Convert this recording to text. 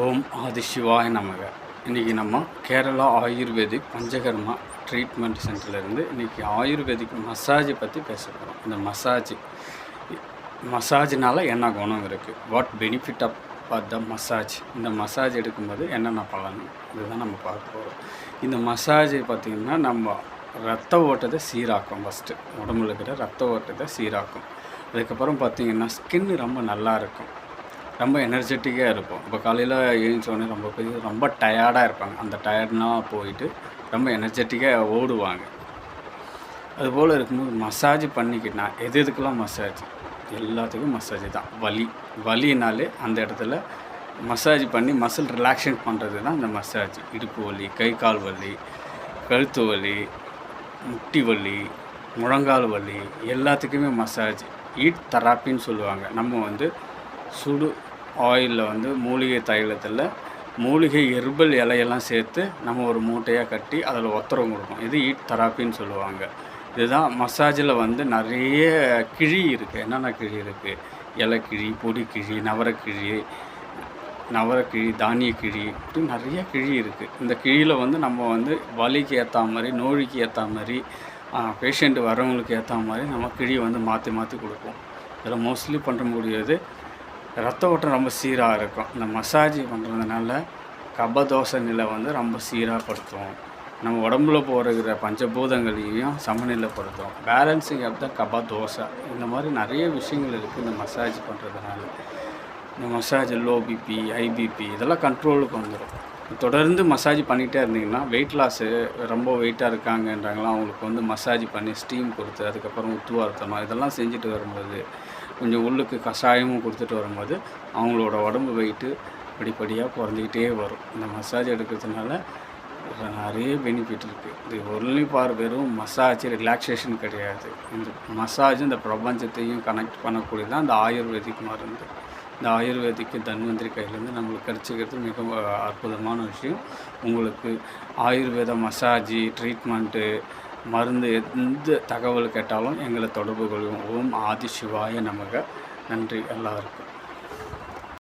ஓம் ஆதிசிவாய நமக. இன்றைக்கி நம்ம கேரளா ஆயுர்வேதிக் பஞ்சகர்மா ட்ரீட்மெண்ட் சென்டர்லேருந்து இன்றைக்கி ஆயுர்வேதிக் மசாஜை பற்றி பேச போகிறோம். இந்த மசாஜினால் என்ன குணம் இருக்குது, what benefit of the massage, இந்த மசாஜ் எடுக்கும்போது என்னென்ன பலன், இதுதான் நம்ம பார்க்க போகிறோம். இந்த மசாஜ் பார்த்திங்கன்னா நம்ம ரத்த ஓட்டத்தை சீராக்கும். ஃபஸ்ட்டு உடம்புல இருக்கிற ரத்த ஓட்டத்தை சீராக்கும். அதுக்கப்புறம் பார்த்திங்கன்னா ஸ்கின் ரொம்ப நல்லா இருக்கும், ரொம்ப எனர்ஜெட்டிக்காக இருக்கும். இப்போ காலையில் எழுந்தோடனே ரொம்ப டயர்டாக இருப்பாங்க, அந்த டயர்ட்னால் போயிட்டு ரொம்ப எனர்ஜெட்டிக்காக ஓடுவாங்க. அதுபோல் இருக்கும்போது மசாஜ் பண்ணிக்கிட்டா எதுக்கெல்லாம் மசாஜ், எல்லாத்துக்கும் மசாஜ் தான். வலினாலே அந்த இடத்துல மசாஜ் பண்ணி மசில் ரிலாக்ஸேஷன் பண்ணுறது தான் இந்த மசாஜ். இடுப்பு வலி, கை கால் வலி, கழுத்து வலி, முட்டி வலி, முழங்கால் வலி, எல்லாத்துக்குமே மசாஜ். ஹீட் தெராப்பின்னு சொல்லுவாங்க. நம்ம சுடு ஆயிலில் மூலிகை தைலத்தில் மூலிகை எர்பல் இலையெல்லாம் சேர்த்து நம்ம ஒரு மூட்டையாக கட்டி அதில் ஒத்தரம் கொடுப்போம். இது ஹீட் தெராப்பின்னு சொல்லுவாங்க. இதுதான் மசாஜில் நிறைய கிழி இருக்குது. என்னென்ன கிழி இருக்குது, இலைக்கிழி, பொடிக்கிழி, நவரக்கிழி, தானியக்கிழி, இப்படி நிறைய கிழி இருக்குது. இந்த கிழியில் நம்ம வலிக்கு ஏற்ற மாதிரி, நோய்க்கு ஏற்ற மாதிரி, பேஷண்ட்டு வரவங்களுக்கு ஏற்ற மாதிரி நம்ம கிழியை மாற்றி மாற்றி கொடுப்போம். இதில் மோஸ்ட்லி பண்ண முடியாது, ரத்த ஓட்டம் ரொம்ப சீராக இருக்கும். இந்த மசாஜ் பண்ணுறதுனால கபதோஷ நிலை ரொம்ப சீராகப்படுத்தும். நம்ம உடம்புல போகிற பஞ்சபூதங்களையும் சமநிலைப்படுத்தும். பேலன்சிங் ஆஃப் த கபதோஷா, இந்த மாதிரி நிறைய விஷயங்கள் இருக்குது இந்த மசாஜ் பண்ணுறதுனால. இந்த massage low BP, high BP இதெல்லாம் கண்ட்ரோலுக்கு வந்துடும். தொடர்ந்து மசாஜ் பண்ணிகிட்டே இருந்தீங்கன்னா, வெயிட் லாஸு, ரொம்ப வெயிட்டாக இருக்காங்கன்றாங்களாம், அவங்களுக்கு மசாஜ் பண்ணி ஸ்டீம் கொடுத்து அதுக்கப்புறம் உத்துவார்த்தமாக இதெல்லாம் செஞ்சுட்டு வரும்போது, கொஞ்சம் உள்ளுக்கு கஷாயமும் கொடுத்துட்டு வரும்போது அவங்களோட உடம்பு வெயிட்டு படிப்படியாக குறைஞ்சிக்கிட்டே வரும். இந்த மசாஜ் எடுக்கிறதுனால நிறைய பெனிஃபிட் இருக்குது. இது ஒன்லி வெறும் மசாஜ் ரிலாக்ஸேஷன் கிடையாது. இந்த மசாஜ் இந்த பிரபஞ்சத்தையும் கனெக்ட் பண்ணக்கூடியதான் இந்த ஆயுர்வேதிக் மருந்து. இந்த ஆயுர்வேதிக்கு தன்வந்திரி கையிலேருந்து நம்மளுக்கு கிடச்சிக்கிறது மிக அற்புதமான விஷயம். உங்களுக்கு ஆயுர்வேத மசாஜ் ட்ரீட்மெண்ட்டு மருந்து எந்த தகவல் கேட்டாலும் எங்களை தொடர்பு கொள்வோம். ஓம் ஆதிசிவாய நமக. நன்றி எல்லாருக்கும்.